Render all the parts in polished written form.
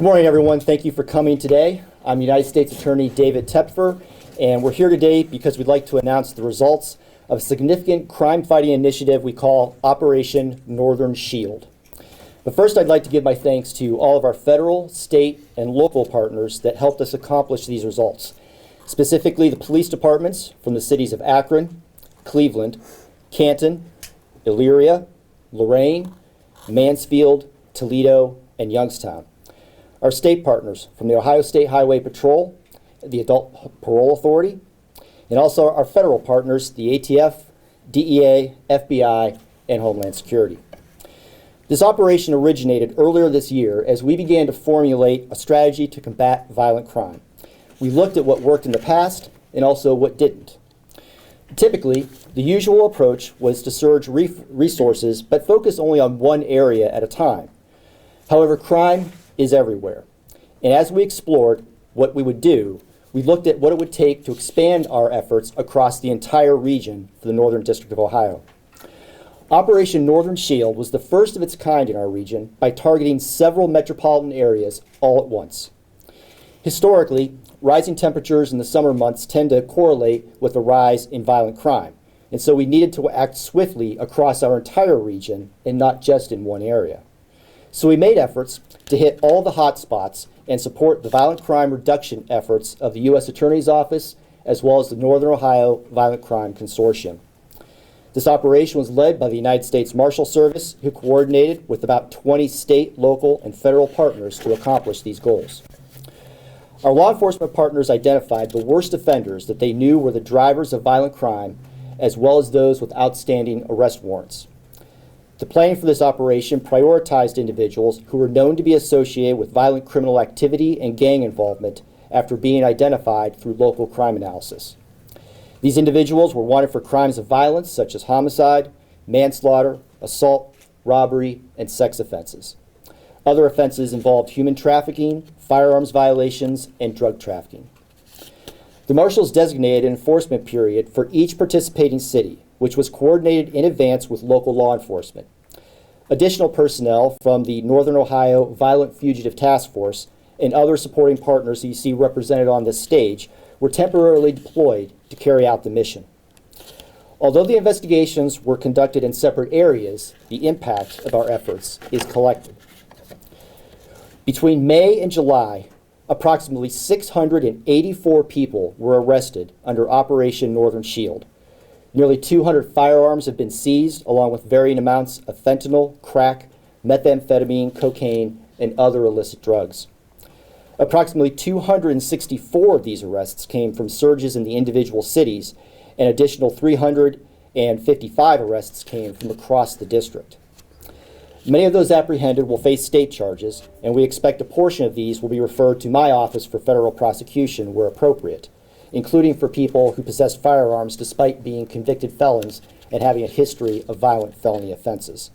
Good morning, everyone. Thank you for coming today. I'm United States Attorney David Toepfer, and we're here today because we'd like to announce the results of a significant crime-fighting initiative we call Operation Northern Shield. But first, I'd like to give my thanks to all of our federal, state, and local partners that helped us accomplish these results, specifically the police departments from the cities of Akron, Cleveland, Canton, Elyria, Lorain, Mansfield, Toledo, and Youngstown. Our state partners from the Ohio State Highway Patrol, the Adult Parole Authority, and also our federal partners, the ATF, DEA, FBI, and Homeland Security. This operation originated earlier this year as we began to formulate a strategy to combat violent crime. We looked at what worked in the past and also what didn't. Typically, the usual approach was to surge resources but focus only on one area at a time. However, crime is everywhere. And as we explored what we would do, we looked at what it would take to expand our efforts across the entire region for the Northern District of Ohio. Operation Northern Shield was the first of its kind in our region by targeting several metropolitan areas all at once. Historically, rising temperatures in the summer months tend to correlate with a rise in violent crime, and so we needed to act swiftly across our entire region and not just in one area. So we made efforts to hit all the hot spots and support the violent crime reduction efforts of the U.S. Attorney's Office as well as the Northern Ohio Violent Crime Consortium. This operation was led by the United States Marshals Service, who coordinated with about 20 state, local, and federal partners to accomplish these goals. Our law enforcement partners identified the worst offenders that they knew were the drivers of violent crime, as well as those with outstanding arrest warrants. The planning for this operation prioritized individuals who were known to be associated with violent criminal activity and gang involvement after being identified through local crime analysis. These individuals were wanted for crimes of violence such as homicide, manslaughter, assault, robbery, and sex offenses. Other offenses involved human trafficking, firearms violations, and drug trafficking. The marshals designated an enforcement period for each participating city, which was coordinated in advance with local law enforcement. Additional personnel from the Northern Ohio Violent Fugitive Task Force and other supporting partners that you see represented on this stage were temporarily deployed to carry out the mission. Although the investigations were conducted in separate areas, the impact of our efforts is collective. Between May and July, approximately 684 people were arrested under Operation Northern Shield. Nearly 200 firearms have been seized, along with varying amounts of fentanyl, crack, methamphetamine, cocaine, and other illicit drugs. Approximately 264 of these arrests came from surges in the individual cities, and additional 355 arrests came from across the district. Many of those apprehended will face state charges, and we expect a portion of these will be referred to my office for federal prosecution where appropriate, including for people who possess firearms despite being convicted felons and having a history of violent felony offenses.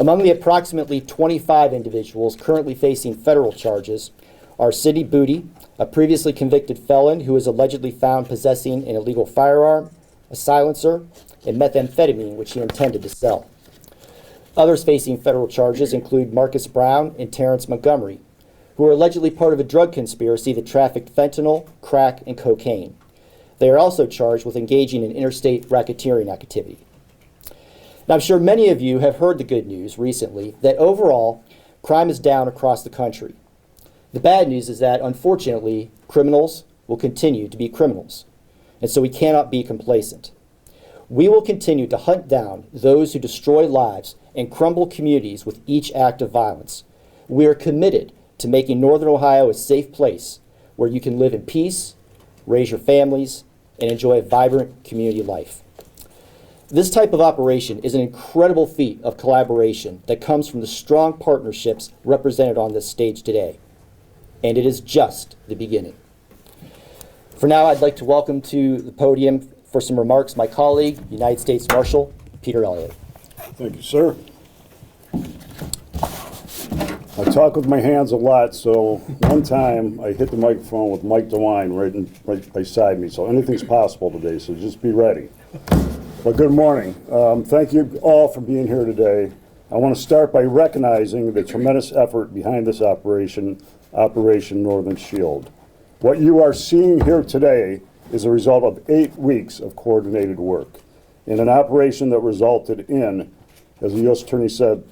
Among the approximately 25 individuals currently facing federal charges are Sidney Booty, a previously convicted felon who is allegedly found possessing an illegal firearm, a silencer, and methamphetamine which he intended to sell. Others facing federal charges include Marcus Brown and Terrence Montgomery, who are allegedly part of a drug conspiracy that trafficked fentanyl, crack, and cocaine. They are also charged with engaging in interstate racketeering activity. Now, I'm sure many of you have heard the good news recently that overall, crime is down across the country. The bad news is that, unfortunately, criminals will continue to be criminals, and so we cannot be complacent. We will continue to hunt down those who destroy lives and crumble communities with each act of violence. We are committed to making Northern Ohio a safe place where you can live in peace, raise your families, and enjoy a vibrant community life. This type of operation is an incredible feat of collaboration that comes from the strong partnerships represented on this stage today. And it is just the beginning. For now, I'd like to welcome to the podium for some remarks my colleague, United States Marshal Peter Elliott. Thank you, sir. I talk with my hands a lot, so one time I hit the microphone with Mike DeWine right beside me, so anything's possible today, so just be ready. Well, good morning. Thank you all for being here today. I want to start by recognizing the tremendous effort behind this operation, Operation Northern Shield. What you are seeing here today is a result of 8 weeks of coordinated work in an operation that resulted in, as the U.S. Attorney said,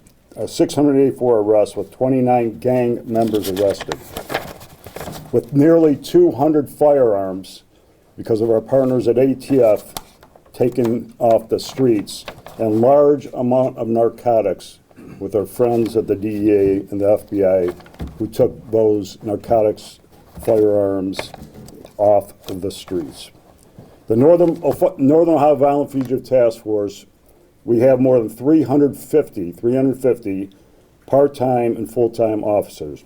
684 arrests with 29 gang members arrested, with nearly 200 firearms because of our partners at ATF taken off the streets, and large amount of narcotics with our friends at the DEA and the FBI who took those narcotics firearms off of the streets. The Northern Ohio Violent Fugitive Task Force, we have more than 350 part-time and full-time officers.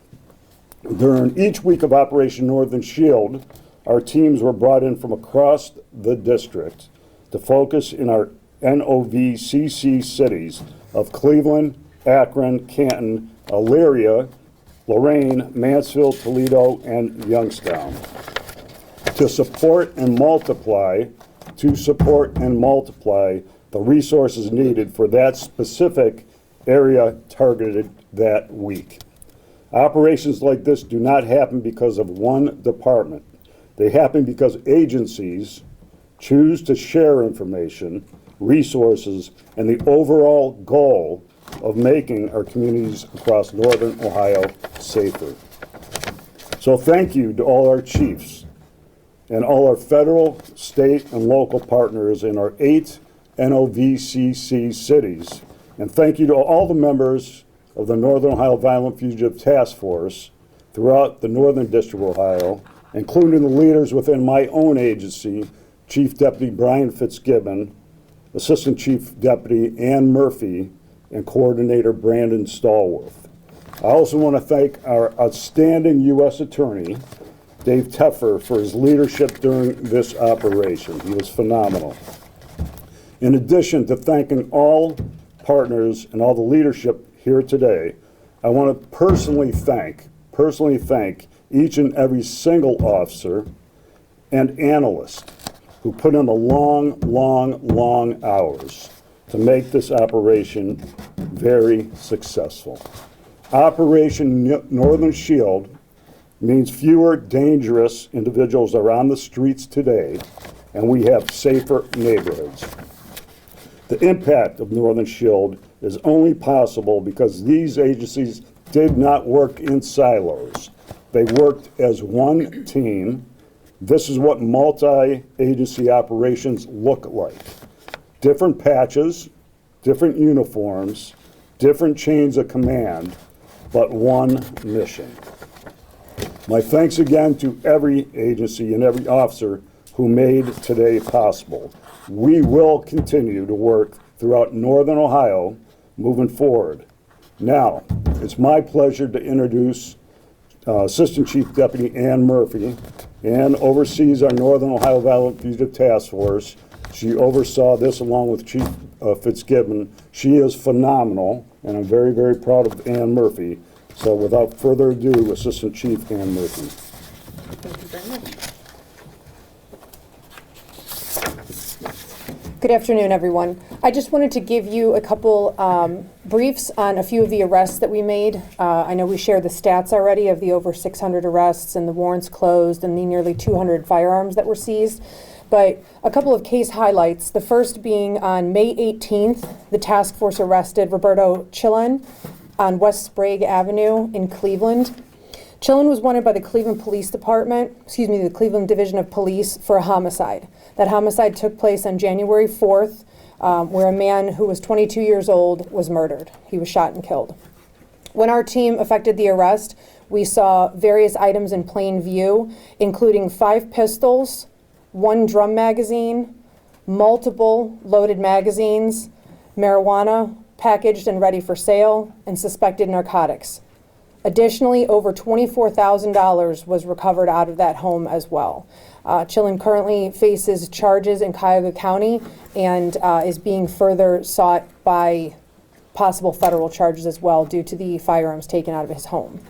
During each week of Operation Northern Shield, our teams were brought in from across the district to focus in our NOVCC cities of Cleveland, Akron, Canton, Elyria, Lorain, Mansfield, Toledo, and Youngstown to support and multiply the resources needed for that specific area targeted that week. Operations like this do not happen because of one department. They happen because agencies choose to share information, resources, and the overall goal of making our communities across Northern Ohio safer. So thank you to all our chiefs and all our federal, state, and local partners in our 8 NOVCC cities. And thank you to all the members of the Northern Ohio Violent Fugitive Task Force throughout the Northern District of Ohio, including the leaders within my own agency, Chief Deputy Brian Fitzgibbon, Assistant Chief Deputy Ann Murphy, and Coordinator Brandon Stallworth. I also want to thank our outstanding U.S. Attorney, Dave Toepfer, for his leadership during this operation. He was phenomenal. In addition to thanking all partners and all the leadership here today, I want to personally thank each and every single officer and analyst who put in the long hours to make this operation very successful. Operation Northern Shield means fewer dangerous individuals are on the streets today, and we have safer neighborhoods. The impact of Northern Shield is only possible because these agencies did not work in silos. They worked as one team. This is what multi-agency operations look like. Different patches, different uniforms, different chains of command, but one mission. My thanks again to every agency and every officer who made today possible. We will continue to work throughout Northern Ohio moving forward. Now, it's my pleasure to introduce Assistant Chief Deputy Ann Murphy. Ann oversees our Northern Ohio Violent Fugitive Task Force. She oversaw this along with Chief Fitzgibbon. She is phenomenal, and I'm very, very proud of Ann Murphy. So without further ado, Assistant Chief Ann Murphy. Thank you very much. Good afternoon, everyone. I just wanted to give you a couple briefs on a few of the arrests that we made. I know we shared the stats already of the over 600 arrests and the warrants closed and the nearly 200 firearms that were seized. But a couple of case highlights, the first being on May 18th, the task force arrested Roberto Chillen on West Sprague Avenue in Cleveland. Chillen was wanted by the Cleveland Police Department, the Cleveland Division of Police, for a homicide. That homicide took place on January 4th, where a man who was 22 years old was murdered. He was shot and killed. When our team effected the arrest, we saw various items in plain view, including 5 pistols, 1 drum magazine, multiple loaded magazines, marijuana packaged and ready for sale, and suspected narcotics. Additionally, over $24,000 was recovered out of that home as well. Chillen currently faces charges in Cuyahoga County and is being further sought by possible federal charges as well due to the firearms taken out of his home.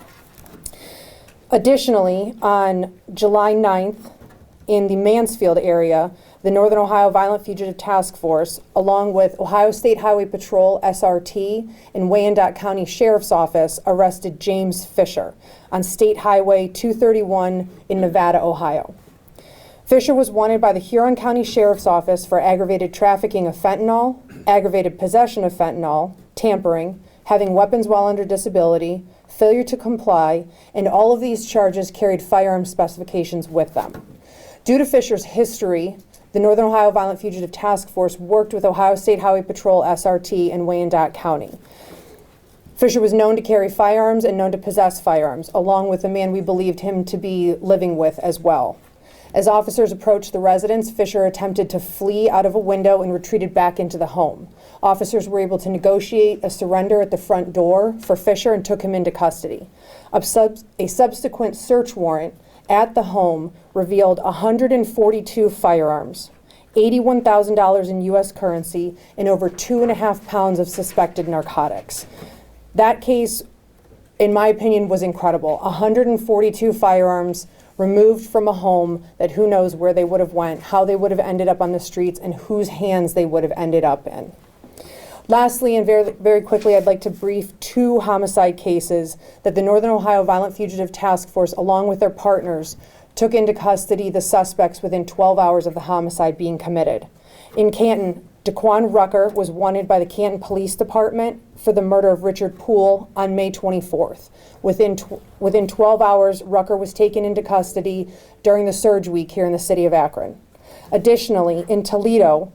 Additionally, on July 9th, in the Mansfield area, the Northern Ohio Violent Fugitive Task Force, along with Ohio State Highway Patrol, SRT, and Wyandotte County Sheriff's Office, arrested James Fisher on State Highway 231 in Nevada, Ohio. Fisher was wanted by the Huron County Sheriff's Office for aggravated trafficking of fentanyl, aggravated possession of fentanyl, tampering, having weapons while under disability, failure to comply, and all of these charges carried firearm specifications with them. Due to Fisher's history, the Northern Ohio Violent Fugitive Task Force worked with Ohio State Highway Patrol, SRT, and Wyandotte County. Fisher was known to carry firearms and known to possess firearms, along with a man we believed him to be living with as well. As officers approached the residence, Fisher attempted to flee out of a window and retreated back into the home. Officers were able to negotiate a surrender at the front door for Fisher and took him into custody. A subsequent search warrant at the home revealed 142 firearms, $81,000 in U.S. currency, and over 2.5 pounds of suspected narcotics. That case, in my opinion, was incredible. 142 firearms removed from a home that who knows where they would have went, how they would have ended up on the streets, and whose hands they would have ended up in. Lastly, and very, very quickly, I'd like to brief 2 homicide cases that the Northern Ohio Violent Fugitive Task Force, along with their partners, took into custody the suspects within 12 hours of the homicide being committed. In Canton, Daquan Rucker was wanted by the Canton Police Department for the murder of Richard Poole on May 24th. Within 12 hours, Rucker was taken into custody during the Surge Week here in the city of Akron. Additionally, in Toledo,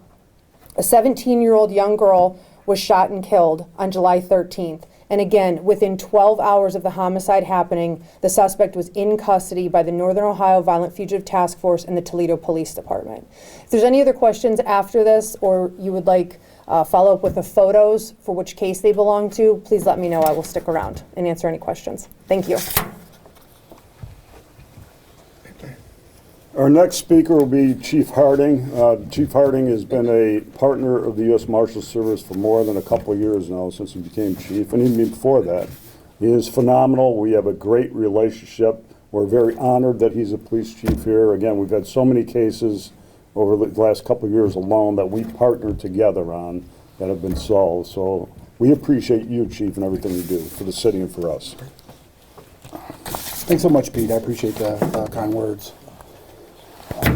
a 17-year-old young girl was shot and killed on July 13th. And again, within 12 hours of the homicide happening, the suspect was in custody by the Northern Ohio Violent Fugitive Task Force and the Toledo Police Department. If there's any other questions after this, or you would like follow up with the photos for which case they belong to, please let me know. I will stick around and answer any questions. Thank you. Our next speaker will be Chief Harding. Chief Harding has been a partner of the U.S. Marshals Service for more than a couple of years now, since he became chief, and even before that. He is phenomenal. We have a great relationship. We're very honored that he's a police chief here. Again, we've had so many cases over the last couple of years alone that we partnered together on that have been solved. So we appreciate you, Chief, and everything you do for the city and for us. Thanks so much, Pete. I appreciate the kind words.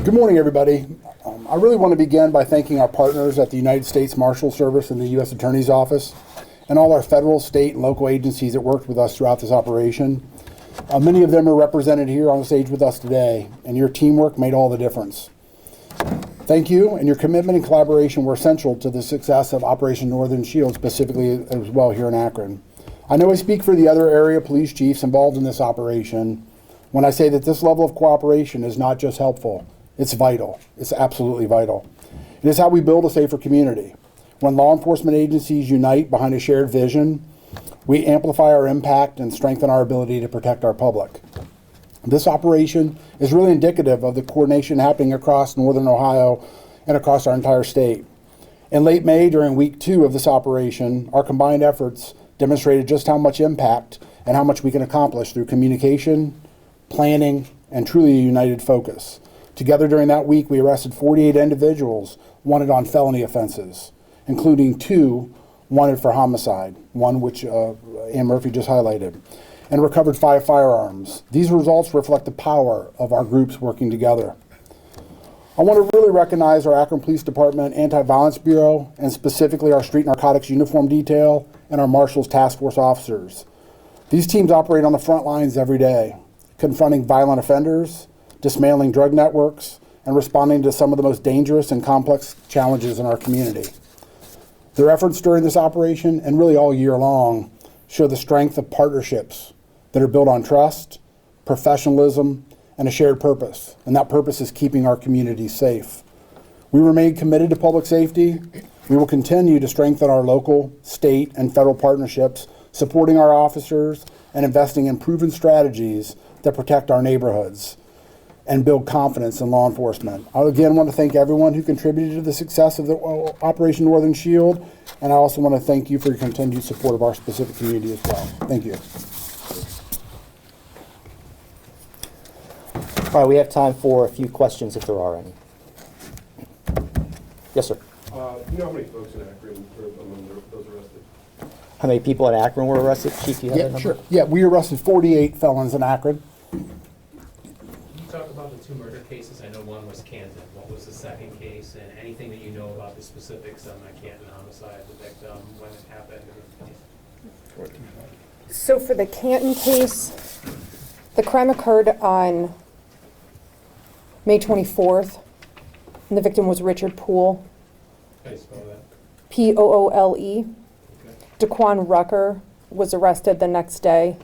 Good morning, everybody. I really want to begin by thanking our partners at the United States Marshal Service and the U.S. Attorney's Office, and all our federal, state, and local agencies that worked with us throughout this operation. Many of them are represented here on the stage with us today, and your teamwork made all the difference. Thank you, and your commitment and collaboration were essential to the success of Operation Northern Shield, specifically as well here in Akron. I know I speak for the other area police chiefs involved in this operation when I say that this level of cooperation is not just helpful, it's vital. It's absolutely vital. It is how we build a safer community. When law enforcement agencies unite behind a shared vision, we amplify our impact and strengthen our ability to protect our public. This operation is really indicative of the coordination happening across Northern Ohio and across our entire state. In late May, during week 2 of this operation, our combined efforts demonstrated just how much impact and how much we can accomplish through communication, planning, and truly a united focus. Together during that week, we arrested 48 individuals wanted on felony offenses, including 2 wanted for homicide, one which Ann Murphy just highlighted, and recovered 5 firearms. These results reflect the power of our groups working together. I want to really recognize our Akron Police Department Anti-Violence Bureau, and specifically our Street Narcotics Uniform Detail and our Marshals Task Force officers. These teams operate on the front lines every day, confronting violent offenders, dismantling drug networks, and responding to some of the most dangerous and complex challenges in our community. Their efforts during this operation, and really all year long, show the strength of partnerships that are built on trust, professionalism, and a shared purpose. And that purpose is keeping our communities safe. We remain committed to public safety. We will continue to strengthen our local, state, and federal partnerships, supporting our officers and investing in proven strategies that protect our neighborhoods and build confidence in law enforcement. I again want to thank everyone who contributed to the success of the Operation Northern Shield, and I also want to thank you for your continued support of our specific community as well. Thank you. All right, we have time for a few questions if there are any. Yes, sir. Do you know how many folks in Akron were among those arrested? How many people in Akron were arrested? Chief, do you have that Yeah, number? sure. Yeah, we arrested 48 felons in Akron. Can you talk about the two murder cases? I know one was Canton. What was the second case? And anything that you know about the specifics on the Canton homicide, the victim, when it happened? So for the Canton case, the crime occurred on May 24th, and the victim was Richard Poole, How do you spell that? Poole. Okay. Daquan Rucker was arrested the next day.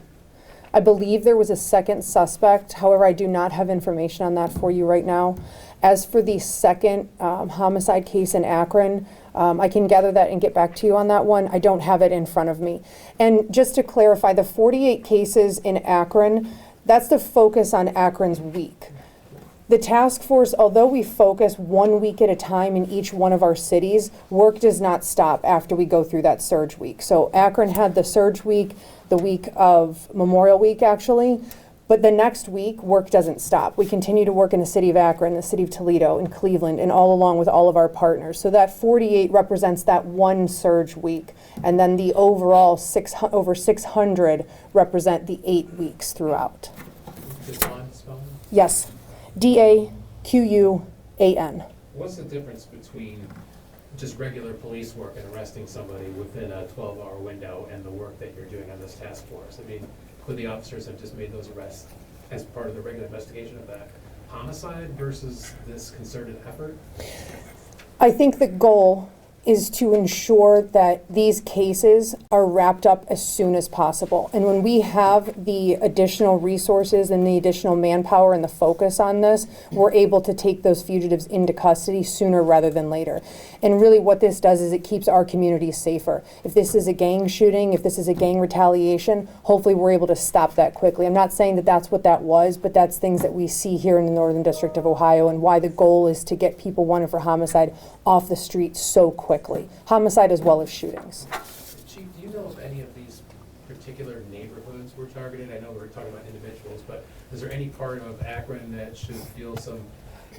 I believe there was a second suspect. However, I do not have information on that for you right now. As for the second homicide case in Akron, I can gather that and get back to you on that one. I don't have it in front of me. And just to clarify, the 48 cases in Akron, that's the focus on Akron's week. The task force, although we focus 1 week at a time in each one of our cities, work does not stop after we go through that surge week. So Akron had the surge week, the week of Memorial Week actually, but the next week, work doesn't stop. We continue to work in the city of Akron, the city of Toledo, and Cleveland, and all along with all of our partners. So that 48 represents that one surge week, and then the overall over 600 represent the 8 weeks throughout. Daquan spelling? Yes. Daquan. What's the difference between just regular police work and arresting somebody within a 12-hour window and the work that you're doing on this task force? I mean, could the officers have just made those arrests as part of the regular investigation of that homicide versus this concerted effort? I think the goal is to ensure that these cases are wrapped up as soon as possible. And when we have the additional resources and the additional manpower and the focus on this, we're able to take those fugitives into custody sooner rather than later. And really what this does is it keeps our communities safer. If this is a gang shooting, if this is a gang retaliation, hopefully we're able to stop that quickly. I'm not saying that that's what that was, but that's things that we see here in the Northern District of Ohio, and why the goal is to get people wanted for homicide off the street so quickly. Homicide as well as shootings. Chief, do you know if any of these particular neighborhoods were targeted? I know we were talking about individuals, but is there any part of Akron that should feel some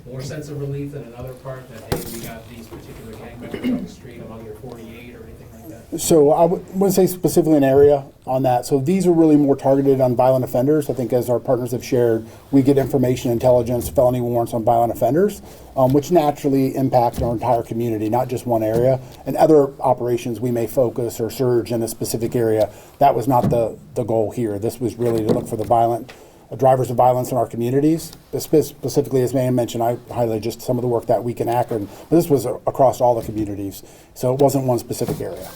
more sense of relief than another part, that, hey, we got these particular gang members on the street among your 48 or anything like that? So I wouldn't say specifically an area on that. So these are really more targeted on violent offenders. I think as our partners have shared, we get information, intelligence, felony warrants on violent offenders, which naturally impact our entire community, not just one area. And other operations we may focus or surge in a specific area. That was not the goal here. This was really to look for the violent drivers of violence in our communities. Specifically, as Van mentioned, I highlighted just some of the work that week in Akron, but this was across all the communities, so it wasn't one specific area.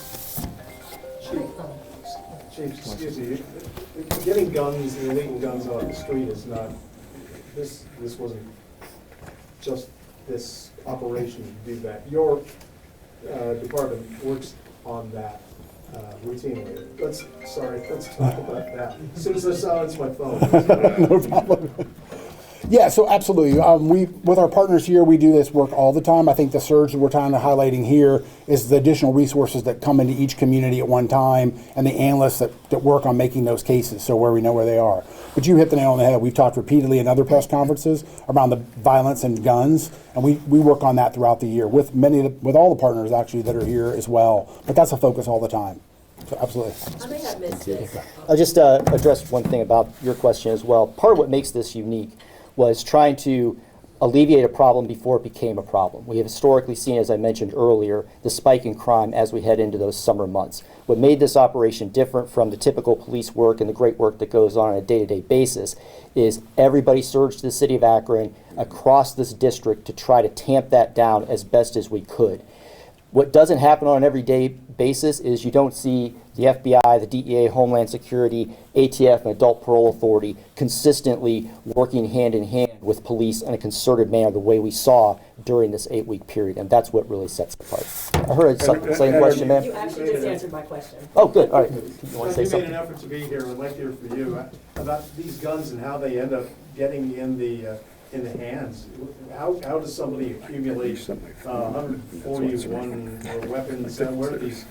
Chief, excuse me, getting guns, illegal guns off the street is not, this wasn't just this operation to do that. Your department works on that routinely. Let's talk about that. As soon as I silence my phone. No problem. Yeah, so absolutely. With our partners here, we do this work all the time. I think the surge that we're trying to highlighting here is the additional resources that come into each community at one time, and the analysts that work on making those cases, so where we know where they are. But you hit the nail on the head. We've talked repeatedly in other press conferences around the violence and guns, and we work on that throughout the year with with all the partners actually that are here as well. But that's a focus all the time. So absolutely. I may have missed this. I'll just address one thing about your question as well. Part of what makes this unique was trying to alleviate a problem before it became a problem. We have historically seen, as I mentioned earlier, the spike in crime as we head into those summer months. What made this operation different from the typical police work and the great work that goes on a day-to-day basis is everybody surged to the city of Akron across this district to try to tamp that down as best as we could. What doesn't happen on an everyday basis is you don't see the FBI, the DEA, Homeland Security, ATF, and Adult Parole Authority consistently working hand in hand with police in a concerted manner the way we saw during this 8-week period, and that's what really sets it apart. I heard a same question, ma'am. You actually just answered my question. Oh, good. All right. You want to say You made something? an effort to be here. I'd like to hear from you about these guns and how they end up getting in the hands. How does somebody accumulate 141 weapons? Where do these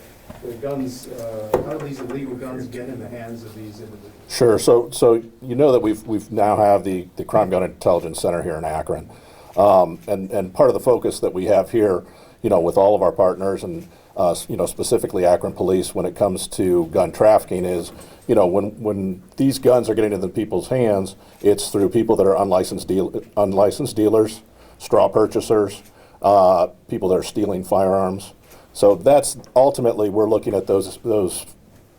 guns? How do these illegal guns get in the hands of these individuals? Sure. So you know that we've now have the Crime Gun Intelligence Center here in Akron, and part of the focus that we have here with all of our partners and, specifically Akron Police when it comes to gun trafficking is, when these guns are getting into people's hands, it's through people that are unlicensed dealers, straw purchasers, people that are stealing firearms. So that's ultimately, we're looking at those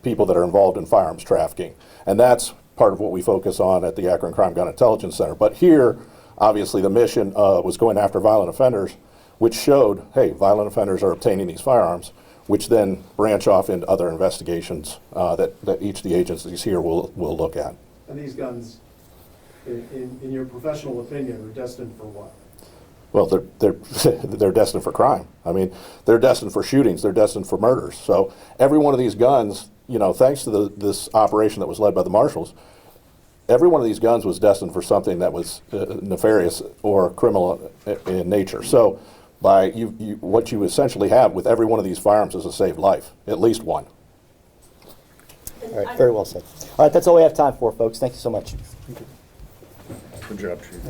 people that are involved in firearms trafficking. And that's part of what we focus on at the Akron Crime Gun Intelligence Center. But here, obviously, the mission was going after violent offenders, which showed, hey, violent offenders are obtaining these firearms, which then branch off into other investigations that each of the agencies here will look at. And these guns, in your professional opinion, are destined for what? Well, they're destined for crime. I mean, they're destined for shootings. They're destined for murders. So every one of these guns, thanks to this operation that was led by the marshals, every one of these guns was destined for something that was nefarious or criminal in nature. So by what you essentially have with every one of these firearms is a saved life, at least one. All right, very well said. All right, that's all we have time for, folks. Thank you so much. Good job, Chief.